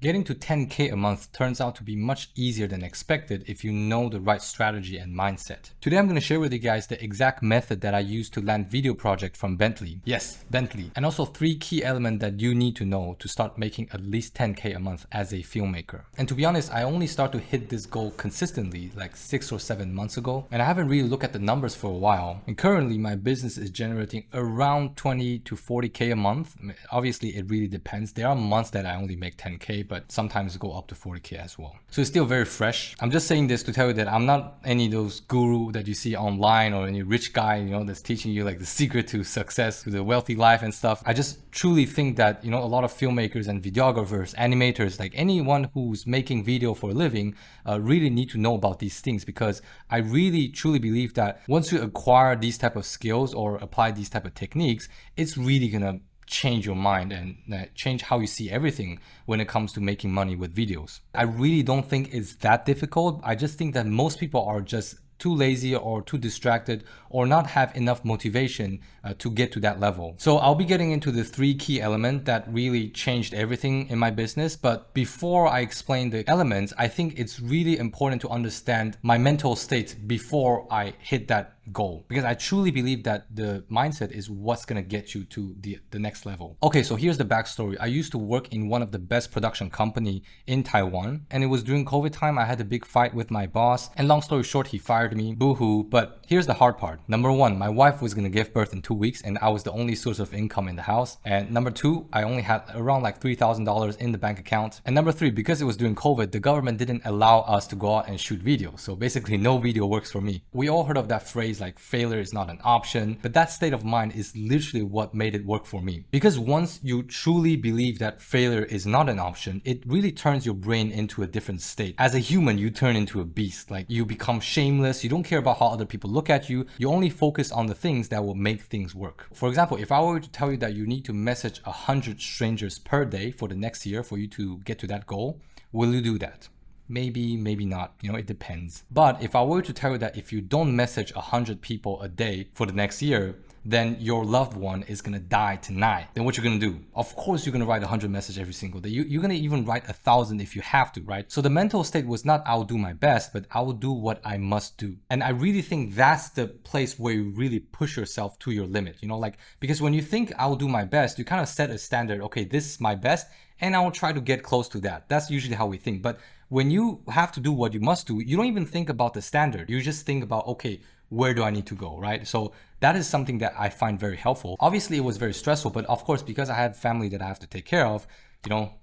Getting to 10K a month turns out to be much easier than expected if you know the right strategy and mindset. Today I'm going to share with you guys the exact method that I used to land video project from Bentley. Yes, Bentley. And also 3 key elements that you need to know to start making at least 10K a month as a filmmaker. And to be honest, I only start to hit this goal consistently like 6 or 7 months ago, and I haven't really looked at the numbers for a while. And currently my business is generating around 20 to 40K a month. I mean, obviously it really depends. There are months that I only make 10K, but sometimes go up to 40K as well. So it's still very fresh. I'm just saying this to tell you that I'm not any of those guru that you see online or any rich guy, that's teaching you like the secret to success, to the wealthy life and stuff. I just truly think that, a lot of filmmakers and videographers, animators, like anyone who's making video for a living, really need to know about these things, because I really truly believe that once you acquire these type of skills or apply these type of techniques, it's really gonna change your mind and change how you see everything when it comes to making money with videos. I really don't think it's that difficult. I just think that most people are just too lazy or too distracted or not have enough motivation to get to that level. So I'll be getting into the 3 key elements that really changed everything in my business. But before I explain the elements, I think it's really important to understand my mental state before I hit that goal, because I truly believe that the mindset is what's gonna get you to the next level. Okay, so here's the backstory. I used to work in one of the best production company in Taiwan, and it was during COVID time. I had a big fight with my boss, and long story short, he fired me. Boo-hoo. But here's the hard part. Number 1, my wife was gonna give birth in 2 weeks, and I was the only source of income in the house. And number 2, I only had around like $3,000 in the bank account. And number 3, because it was during COVID, the government didn't allow us to go out and shoot videos. So basically no video works for me. We all heard of that phrase like failure is not an option, but that state of mind is literally what made it work for me. Because once you truly believe that failure is not an option, it really turns your brain into a different state. As a human, you turn into a beast. Like, you become shameless, you don't care about how other people look at you, you only focus on the things that will make things work. For example, if I were to tell you that you need to message 100 strangers per day for the next year for you to get to that goal, will you do that? Maybe, maybe not, it depends. But if I were to tell you that if you don't message 100 people a day for the next year, then your loved one is gonna die tonight, then what you're gonna do? Of course, you're gonna write 100 messages every single day. You're gonna even write 1,000 if you have to, right? So the mental state was not I'll do my best, but I will do what I must do. And I really think that's the place where you really push yourself to your limit, because when you think I'll do my best, you kind of set a standard, okay, this is my best, and I will try to get close to that. That's usually how we think. But when you have to do what you must do, you don't even think about the standard. You just think about, okay, where do I need to go, right? So that is something that I find very helpful. Obviously, it was very stressful, but of course, because I had family that I have to take care of,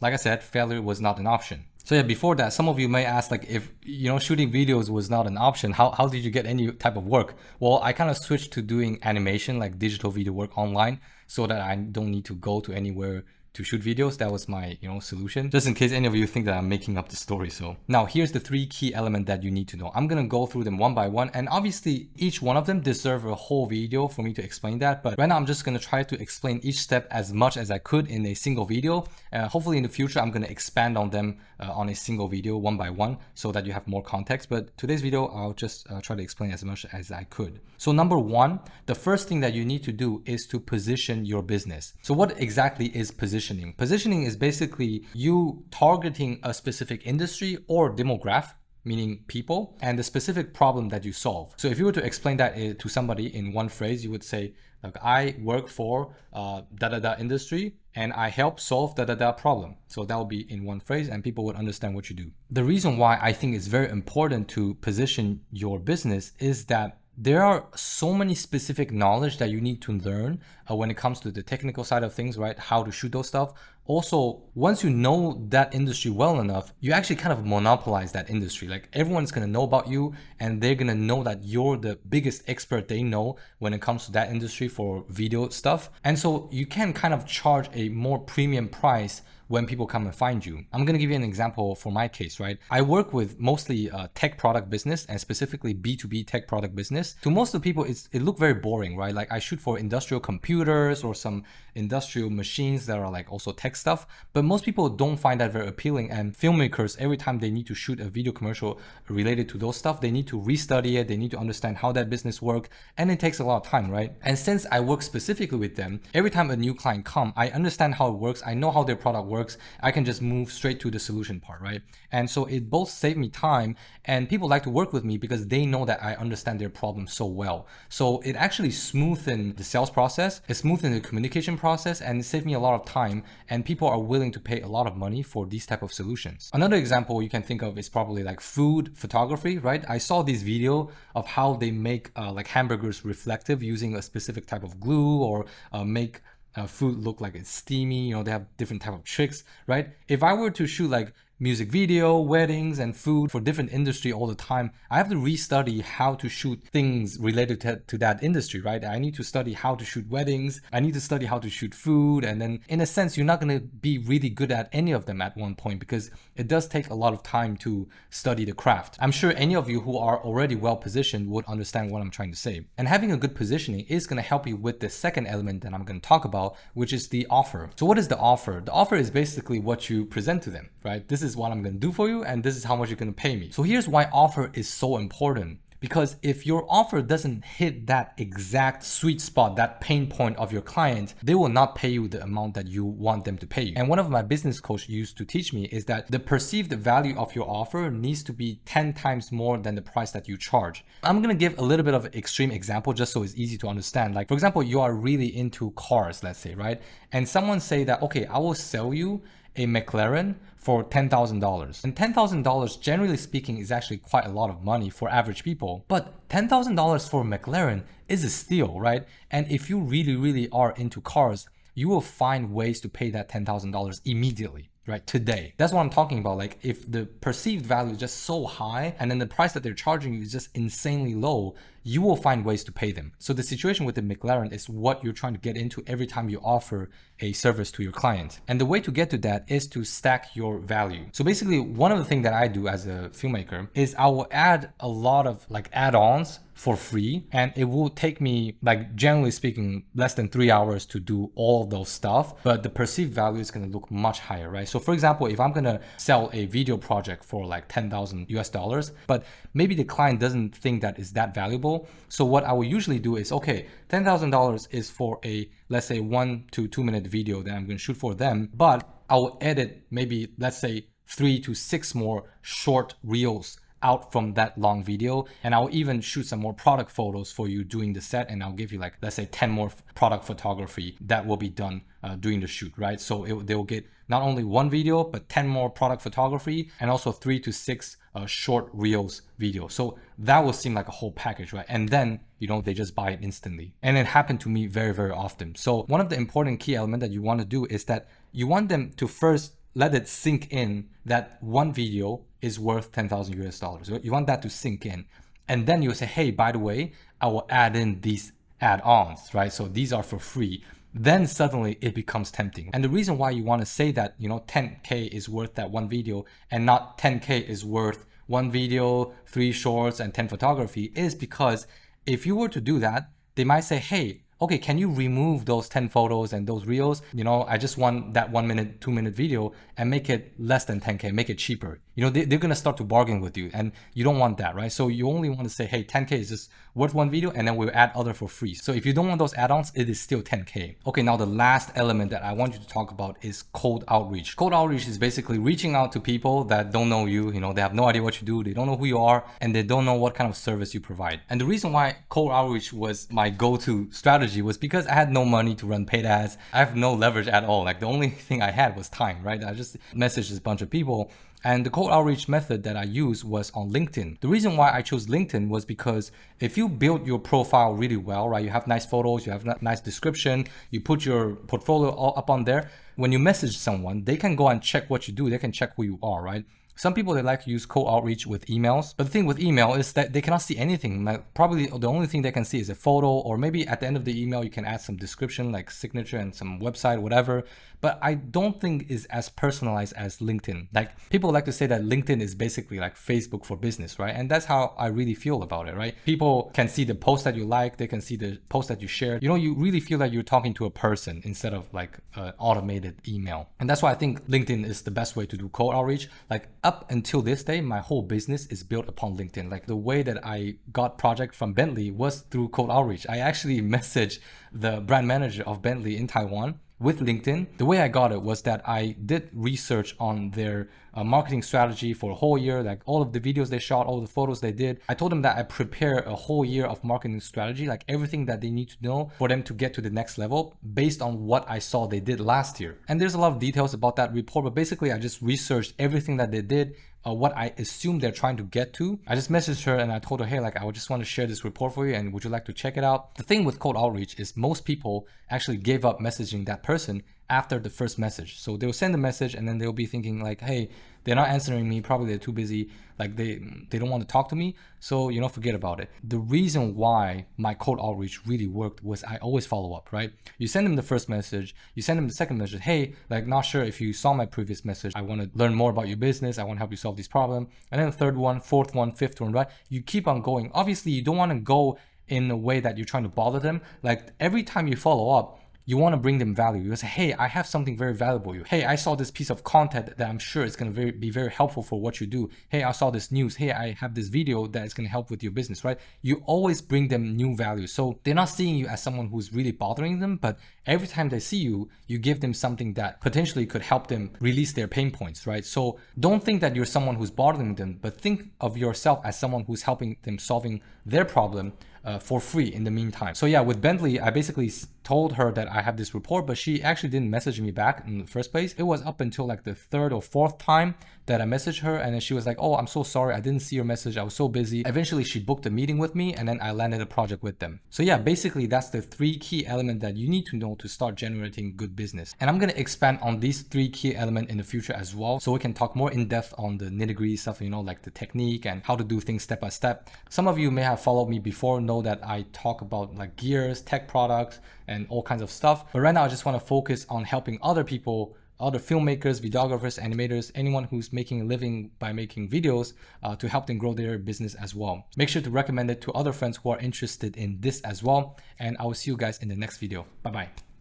like I said, failure was not an option. So yeah, before that, some of you may ask, like, if, shooting videos was not an option, how did you get any type of work? Well, I kind of switched to doing animation, like digital video work online, so that I don't need to go to anywhere to shoot videos. That was my solution, just in case any of you think that I'm making up the story. So now here's the 3 key elements that you need to know. I'm gonna go through them one by one, and obviously each one of them deserve a whole video for me to explain that, but right now I'm just gonna try to explain each step as much as I could in a single video. Hopefully in the future I'm gonna expand on them on a single video one by one, so that you have more context, but today's video I'll just try to explain as much as I could. So number 1, the first thing that you need to do is to position your business. So what exactly is positioning? Positioning is basically you targeting a specific industry or demographic, meaning people, and the specific problem that you solve. So if you were to explain that to somebody in one phrase, you would say, like, I work for da-da-da industry and I help solve da-da-da problem. So that would be in one phrase and people would understand what you do. The reason why I think it's very important to position your business is that there are so many specific knowledge that you need to learn when it comes to the technical side of things, right? How to shoot those stuff. Also, once you know that industry well enough, you actually kind of monopolize that industry. Like, everyone's going to know about you and they're going to know that you're the biggest expert they know when it comes to that industry for video stuff. And so you can kind of charge a more premium price when people come and find you. I'm gonna give you an example for my case, right? I work with mostly tech product business and specifically B2B tech product business. To most of the people, it look very boring, right? Like, I shoot for industrial computers or some industrial machines that are like also tech stuff, but most people don't find that very appealing. And filmmakers, every time they need to shoot a video commercial related to those stuff, they need to restudy it, they need to understand how that business works, and it takes a lot of time, right? And since I work specifically with them, every time a new client comes, I understand how it works, I know how their product works, works, I can just move straight to the solution part, right? And so it both saved me time, and people like to work with me because they know that I understand their problem so well. So it actually smoothened the sales process, it smoothened the communication process, and it saved me a lot of time, and people are willing to pay a lot of money for these type of solutions. Another example you can think of is probably like food photography, right? I saw this video of how they make like hamburgers reflective using a specific type of glue, or make food look like it's steamy. You know, they have different type of tricks, right? If I were to shoot like music video, weddings, and food for different industry all the time, I have to restudy how to shoot things related to that industry, right? I need to study how to shoot weddings, I need to study how to shoot food, and then in a sense, you're not going to be really good at any of them at one point, because it does take a lot of time to study the craft. I'm sure any of you who are already well positioned would understand what I'm trying to say. And having a good positioning is going to help you with the second element that I'm going to talk about, which is the offer. So what is the offer? The offer is basically what you present to them, right? This is what I'm going to do for you, and this is how much you're going to pay me. So here's why offer is so important. Because if your offer doesn't hit that exact sweet spot, that pain point of your client, they will not pay you the amount that you want them to pay you. And one of my business coach used to teach me is that the perceived value of your offer needs to be 10 times more than the price that you charge. I'm going to give a little bit of an extreme example just so it's easy to understand. Like, for example, you are really into cars, let's say, right? And someone say that, okay, I will sell you a McLaren for $10,000. And $10,000, generally speaking, is actually quite a lot of money for average people. But $10,000 for a McLaren is a steal, right? And if you really, really are into cars, you will find ways to pay that $10,000 immediately, right? Today. That's what I'm talking about. Like, if the perceived value is just so high and then the price that they're charging you is just insanely low, you will find ways to pay them. So the situation with the McLaren is what you're trying to get into every time you offer a service to your client. And the way to get to that is to stack your value. So basically, one of the things that I do as a filmmaker is I will add a lot of like add-ons for free, and it will take me, like, generally speaking, less than 3 hours to do all of those stuff, but the perceived value is going to look much higher, right? So for example, if I'm going to sell a video project for like 10,000 US dollars, but maybe the client doesn't think that is that valuable. So what I will usually do is, okay, $10,000 is for a, let's say, 1 to 2 minute video that I'm going to shoot for them, but I will edit maybe, let's say, 3 to 6 more short reels out from that long video, and I'll even shoot some more product photos for you during the set, and I'll give you like, let's say, 10 more product photography that will be done during the shoot, right? So they will get not only one video, but 10 more product photography, and also 3 to 6 short reels video. So that will seem like a whole package, right? And then, you know, they just buy it instantly. And it happened to me very, very often. So one of the important key elements that you want to do is that you want them to first let it sink in that one video is worth 10,000 US dollars. You want that to sink in. And then you'll say, hey, by the way, I will add in these add-ons, right? So these are for free. Then suddenly it becomes tempting. And the reason why you want to say that, you know, 10K is worth that one video and not 10K is worth one video, 3 shorts, and 10 photography is because if you were to do that, they might say, hey, okay, can you remove those 10 photos and those reels? You know, I just want that 1 minute, 2 minute video and make it less than 10K, make it cheaper. You know, they're going to start to bargain with you, and you don't want that, right? So you only want to say, hey, 10K is just worth one video, and then we'll add other for free. So if you don't want those add-ons, it is still 10K. Okay, now the last element that I want you to talk about is cold outreach. Cold outreach is basically reaching out to people that don't know you, you know, they have no idea what you do, they don't know who you are, and they don't know what kind of service you provide. And the reason why cold outreach was my go-to strategy was because I had no money to run paid ads. I have no leverage at all. Like, the only thing I had was time, right? I just messaged this bunch of people. And the cold outreach method that I used was on LinkedIn. The reason why I chose LinkedIn was because if you build your profile really well, right, you have nice photos, you have nice description, you put your portfolio all up on there, when you message someone, they can go and check what you do, they can check who you are, right? Some people, they like to use cold outreach with emails, but the thing with email is that they cannot see anything. Like, probably the only thing they can see is a photo, or maybe at the end of the email you can add some description like signature and some website, whatever. But I don't think is as personalized as LinkedIn. Like, people like to say that LinkedIn is basically like Facebook for business, right? And that's how I really feel about it, right? People can see the post that you like, they can see the post that you shared. You know, you really feel like you're talking to a person instead of like an automated email. And that's why I think LinkedIn is the best way to do cold outreach. Like, up until this day, my whole business is built upon LinkedIn. Like, the way that I got project from Bentley was through cold outreach. I actually messaged the brand manager of Bentley in Taiwan, With LinkedIn, the way I got it was that I did research on their marketing strategy for a whole year, like all of the videos they shot, all the photos they did. I told them that I prepare a whole year of marketing strategy, like everything that they need to know for them to get to the next level based on what I saw they did last year. And there's a lot of details about that report, but basically I just researched everything that they did, what I assume they're trying to get to. I just messaged her and I told her, hey, like I would just want to share this report for you and would you like to check it out? The thing with cold outreach is most people actually gave up messaging that person after the first message. So they'll send a message and then they'll be thinking like, hey, they're not answering me, probably they're too busy, like they don't want to talk to me, so forget about it. The reason why my cold outreach really worked was I always follow up, right? You send them the first message, you send them the second message, hey, like not sure if you saw my previous message, I want to learn more about your business, I want to help you solve this problem. And then the third one, fourth one, fifth one, right? You keep on going. Obviously you don't want to go in a way that you're trying to bother them. Like every time you follow up, you want to bring them value. You say, hey, I have something very valuable to you. Hey, I saw this piece of content that I'm sure is going to be very helpful for what you do. Hey, I saw this news. Hey, I have this video that is going to help with your business, right? You always bring them new value. So they're not seeing you as someone who's really bothering them, but every time they see you, you give them something that potentially could help them release their pain points, right? So don't think that you're someone who's bothering them, but think of yourself as someone who's helping them solving their problem for free in the meantime. So yeah, with Bentley, I basically told her that I have this report, but she actually didn't message me back in the first place. It was up until like the third or fourth time that I messaged her, and then she was like, oh, I'm so sorry, I didn't see your message, I was so busy. Eventually she booked a meeting with me and then I landed a project with them. So yeah, basically that's the 3 key elements that you need to know to start generating good business. And I'm going to expand on these 3 key elements in the future as well, so we can talk more in depth on the nitty-gritty stuff, like the technique and how to do things step by step. Some of you may have followed me before, know that I talk about like gears, tech products, and all kinds of stuff. But right now I just want to focus on helping other people, other filmmakers, videographers, animators, anyone who's making a living by making videos to help them grow their business as well. Make sure to recommend it to other friends who are interested in this as well. And I will see you guys in the next video. Bye-bye.